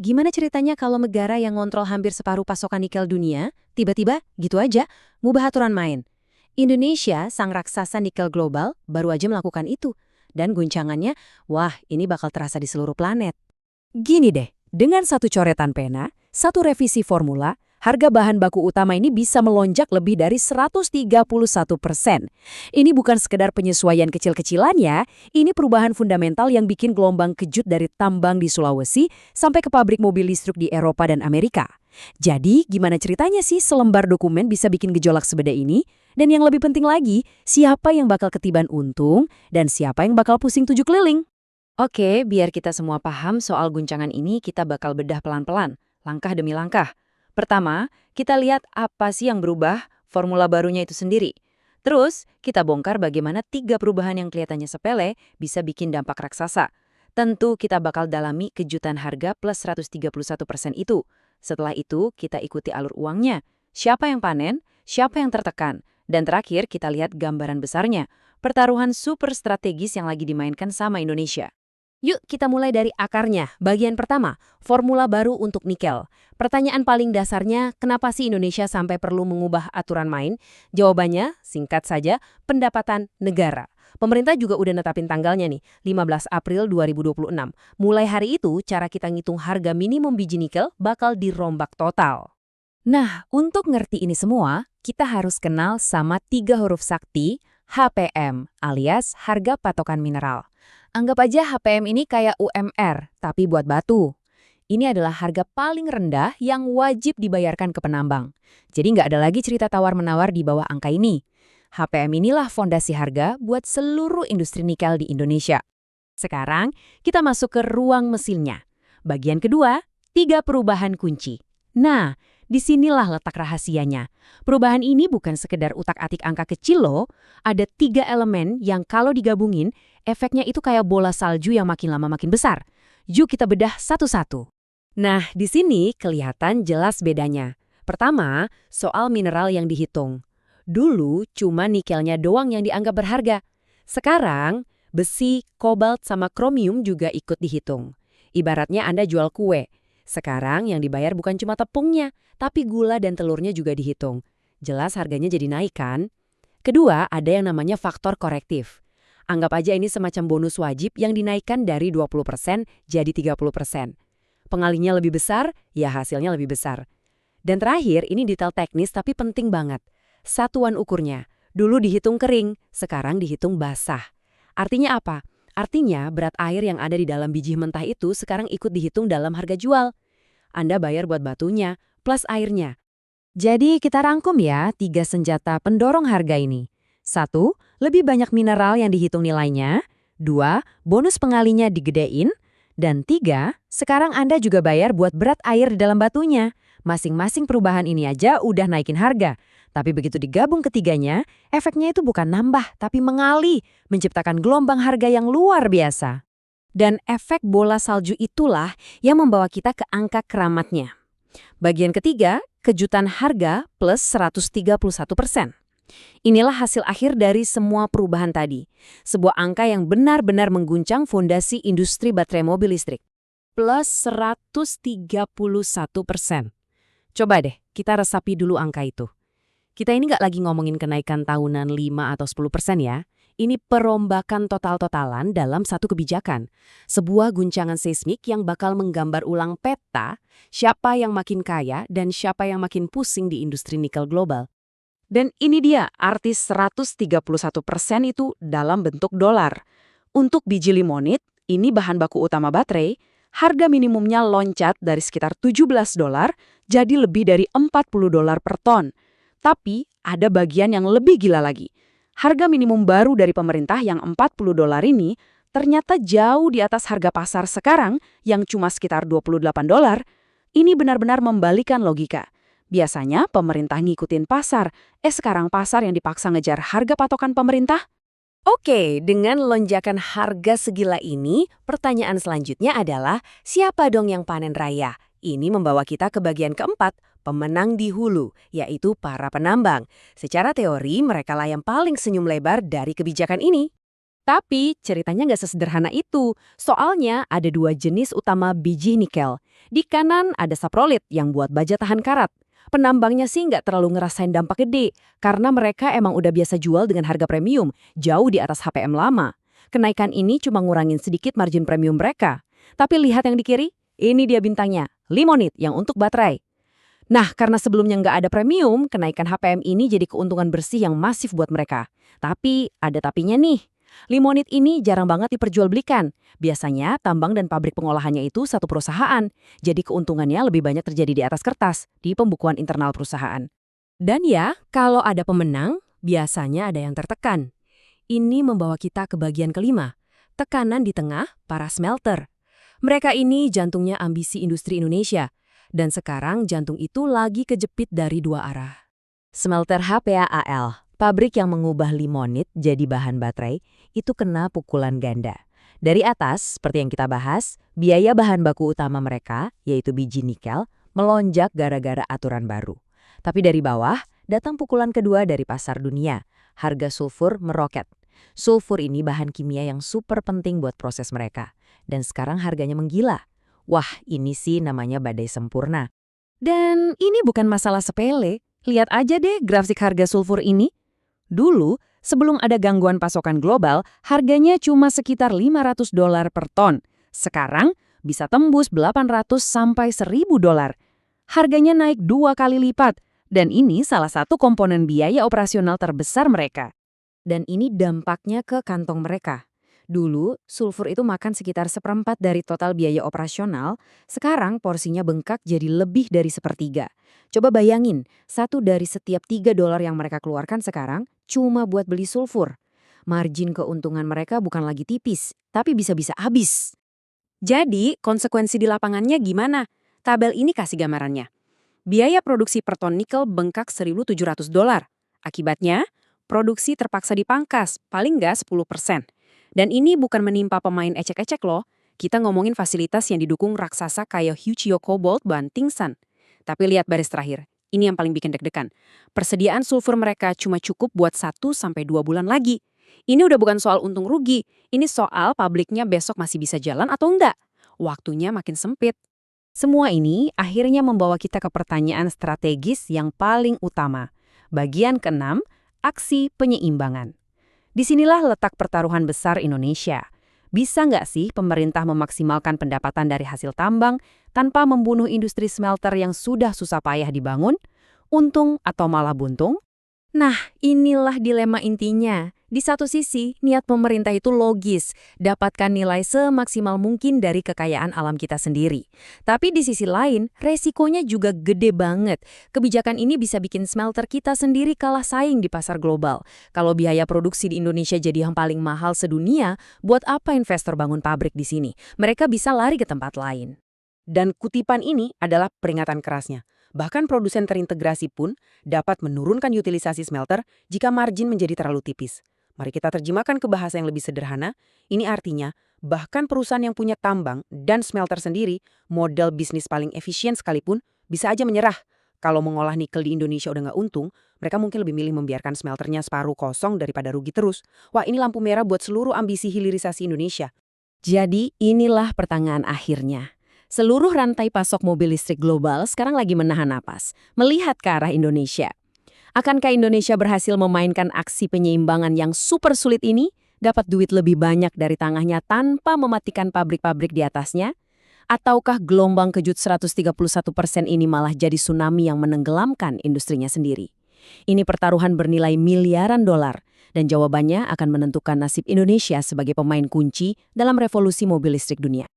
gimana ceritanya kalau negara yang ngontrol hampir separuh pasokan nikel dunia, tiba-tiba gitu aja, ngubah aturan main? Indonesia, sang raksasa nikel global, baru aja melakukan itu. Dan guncangannya, wah ini bakal terasa di seluruh planet. Gini deh, dengan satu coretan pena, satu revisi formula, harga bahan baku utama ini bisa melonjak lebih dari 131%. Ini bukan sekedar penyesuaian kecil-kecilan ya, ini perubahan fundamental yang bikin gelombang kejut dari tambang di Sulawesi sampai ke pabrik mobil listrik di Eropa dan Amerika. Jadi, gimana ceritanya sih selembar dokumen bisa bikin gejolak sebeda ini? Dan yang lebih penting lagi, siapa yang bakal ketiban untung dan siapa yang bakal pusing tujuh keliling? Oke, biar kita semua paham soal guncangan ini, kita bakal bedah pelan-pelan, langkah demi langkah. Pertama, kita lihat apa sih yang berubah, formula barunya itu sendiri. Terus, kita bongkar bagaimana 3 perubahan yang kelihatannya sepele bisa bikin dampak raksasa. Tentu kita bakal dalami kejutan harga plus 131% itu. Setelah itu, kita ikuti alur uangnya. Siapa yang panen, siapa yang tertekan. Dan terakhir, kita lihat gambaran besarnya. Pertaruhan super strategis yang lagi dimainkan sama Indonesia. Yuk kita mulai dari akarnya. Bagian pertama, formula baru untuk nikel. Pertanyaan paling dasarnya, kenapa sih Indonesia sampai perlu mengubah aturan main? Jawabannya, singkat saja, pendapatan negara. Pemerintah juga udah netapin tanggalnya nih, 15 April 2026. Mulai hari itu, cara kita ngitung harga minimum biji nikel bakal dirombak total. Nah, untuk ngerti ini semua, kita harus kenal sama 3 huruf sakti, HPM, alias harga patokan mineral. Anggap aja HPM ini kayak UMR, tapi buat batu. Ini adalah harga paling rendah yang wajib dibayarkan ke penambang. Jadi nggak ada lagi cerita tawar-menawar di bawah angka ini. HPM inilah fondasi harga buat seluruh industri nikel di Indonesia. Sekarang, kita masuk ke ruang mesinnya. Bagian kedua, 3 perubahan kunci. Nah, disinilah letak rahasianya. Perubahan ini bukan sekedar utak-atik angka kecil loh. Ada 3 elemen yang kalau digabungin, efeknya itu kayak bola salju yang makin lama makin besar. Yuk kita bedah satu-satu. Nah, di sini kelihatan jelas bedanya. Pertama, soal mineral yang dihitung. Dulu cuma nikelnya doang yang dianggap berharga. Sekarang, besi, kobalt, sama kromium juga ikut dihitung. Ibaratnya Anda jual kue. Sekarang yang dibayar bukan cuma tepungnya, tapi gula dan telurnya juga dihitung. Jelas harganya jadi naik kan? Kedua, ada yang namanya faktor korektif. Anggap aja ini semacam bonus wajib yang dinaikkan dari 20% jadi 30%. Pengalinya lebih besar, ya hasilnya lebih besar. Dan terakhir, ini detail teknis tapi penting banget. Satuan ukurnya, dulu dihitung kering, sekarang dihitung basah. Artinya apa? Artinya berat air yang ada di dalam biji mentah itu sekarang ikut dihitung dalam harga jual. Anda bayar buat batunya, plus airnya. Jadi kita rangkum ya 3 senjata pendorong harga ini. 1. Lebih banyak mineral yang dihitung nilainya. 2. Bonus pengalinya digedein. Dan 3. Sekarang Anda juga bayar buat berat air di dalam batunya. Masing-masing perubahan ini aja udah naikin harga. Tapi begitu digabung ketiganya, efeknya itu bukan nambah, tapi mengalih, menciptakan gelombang harga yang luar biasa. Dan efek bola salju itulah yang membawa kita ke angka keramatnya. Bagian ketiga, kejutan harga plus 131%. Inilah hasil akhir dari semua perubahan tadi. Sebuah angka yang benar-benar mengguncang fondasi industri baterai mobil listrik. Plus 131%. Coba deh, kita resapi dulu angka itu. Kita ini nggak lagi ngomongin kenaikan tahunan 5 atau 10% ya. Ini perombakan total-totalan dalam satu kebijakan. Sebuah guncangan seismik yang bakal menggambar ulang peta siapa yang makin kaya dan siapa yang makin pusing di industri nikel global. Dan ini dia arti 131% itu dalam bentuk dolar. Untuk biji limonit, ini bahan baku utama baterai, harga minimumnya loncat dari sekitar $17 jadi lebih dari $40 per ton. Tapi ada bagian yang lebih gila lagi. Harga minimum baru dari pemerintah yang $40 ini ternyata jauh di atas harga pasar sekarang yang cuma sekitar $28. Ini benar-benar membalikan logika. Biasanya pemerintah ngikutin pasar, sekarang pasar yang dipaksa ngejar harga patokan pemerintah? Oke, dengan lonjakan harga segila ini, pertanyaan selanjutnya adalah siapa dong yang panen raya? Ini membawa kita ke bagian keempat, pemenang di hulu, yaitu para penambang. Secara teori, mereka lah yang paling senyum lebar dari kebijakan ini. Tapi ceritanya nggak sesederhana itu. Soalnya ada 2 jenis utama biji nikel. Di kanan ada saprolit yang buat baja tahan karat. Penambangnya sih nggak terlalu ngerasain dampak gede, karena mereka emang udah biasa jual dengan harga premium, jauh di atas HPM lama. Kenaikan ini cuma ngurangin sedikit margin premium mereka. Tapi lihat yang di kiri, ini dia bintangnya, Limonit yang untuk baterai. Nah, karena sebelumnya nggak ada premium, kenaikan HPM ini jadi keuntungan bersih yang masif buat mereka. Tapi, ada tapinya nih. Limonit ini jarang banget diperjualbelikan. Biasanya, tambang dan pabrik pengolahannya itu satu perusahaan. Jadi keuntungannya lebih banyak terjadi di atas kertas, di pembukuan internal perusahaan. Dan ya, kalau ada pemenang, biasanya ada yang tertekan. Ini membawa kita ke bagian kelima, tekanan di tengah para smelter. Mereka ini jantungnya ambisi industri Indonesia. Dan sekarang jantung itu lagi kejepit dari dua arah. Smelter HPAAL, pabrik yang mengubah limonit jadi bahan baterai, itu kena pukulan ganda. Dari atas, seperti yang kita bahas, biaya bahan baku utama mereka, yaitu biji nikel, melonjak gara-gara aturan baru. Tapi dari bawah, datang pukulan kedua dari pasar dunia. Harga sulfur meroket. Sulfur ini bahan kimia yang super penting buat proses mereka. Dan sekarang harganya menggila. Wah, ini sih namanya badai sempurna. Dan ini bukan masalah sepele. Lihat aja deh grafik harga sulfur ini. Dulu, sebelum ada gangguan pasokan global, harganya cuma sekitar $500 per ton. Sekarang, bisa tembus 800 sampai 1.000 dolar. Harganya naik 2 kali lipat. Dan ini salah satu komponen biaya operasional terbesar mereka. Dan ini dampaknya ke kantong mereka. Dulu, sulfur itu makan sekitar 1/4 dari total biaya operasional, sekarang porsinya bengkak jadi lebih dari 1/3. Coba bayangin, 1 dari setiap $3 yang mereka keluarkan sekarang cuma buat beli sulfur. Margin keuntungan mereka bukan lagi tipis, tapi bisa-bisa habis. Jadi, konsekuensi di lapangannya gimana? Tabel ini kasih gambarannya. Biaya produksi per ton nikel bengkak $1.700. Akibatnya, produksi terpaksa dipangkas, paling nggak 10%. Dan ini bukan menimpa pemain ecek-ecek loh. Kita ngomongin fasilitas yang didukung raksasa kayak Hugio Cobalt Bantingsan. Tapi lihat baris terakhir, ini yang paling bikin deg-degan. Persediaan sulfur mereka cuma cukup buat 1-2 bulan lagi. Ini udah bukan soal untung rugi, ini soal pabriknya besok masih bisa jalan atau enggak. Waktunya makin sempit. Semua ini akhirnya membawa kita ke pertanyaan strategis yang paling utama. Bagian ke-6, aksi penyeimbangan. Disinilah letak pertaruhan besar Indonesia. Bisa nggak sih pemerintah memaksimalkan pendapatan dari hasil tambang tanpa membunuh industri smelter yang sudah susah payah dibangun? Untung atau malah buntung? Nah, inilah dilema intinya. Di satu sisi, niat pemerintah itu logis, dapatkan nilai semaksimal mungkin dari kekayaan alam kita sendiri. Tapi di sisi lain, resikonya juga gede banget. Kebijakan ini bisa bikin smelter kita sendiri kalah saing di pasar global. Kalau biaya produksi di Indonesia jadi yang paling mahal sedunia, buat apa investor bangun pabrik di sini? Mereka bisa lari ke tempat lain. Dan kutipan ini adalah peringatan kerasnya. Bahkan produsen terintegrasi pun dapat menurunkan utilisasi smelter jika margin menjadi terlalu tipis. Mari kita terjemahkan ke bahasa yang lebih sederhana. Ini artinya, bahkan perusahaan yang punya tambang dan smelter sendiri, model bisnis paling efisien sekalipun, bisa aja menyerah. Kalau mengolah nikel di Indonesia udah nggak untung, mereka mungkin lebih milih membiarkan smelternya separuh kosong daripada rugi terus. Wah, ini lampu merah buat seluruh ambisi hilirisasi Indonesia. Jadi, inilah pertanyaan akhirnya. Seluruh rantai pasok mobil listrik global sekarang lagi menahan napas, melihat ke arah Indonesia. Akankah Indonesia berhasil memainkan aksi penyeimbangan yang super sulit ini, dapat duit lebih banyak dari tangannya tanpa mematikan pabrik-pabrik di atasnya? Ataukah gelombang kejut 131% ini malah jadi tsunami yang menenggelamkan industrinya sendiri? Ini pertaruhan bernilai miliaran dolar, dan jawabannya akan menentukan nasib Indonesia sebagai pemain kunci dalam revolusi mobil listrik dunia.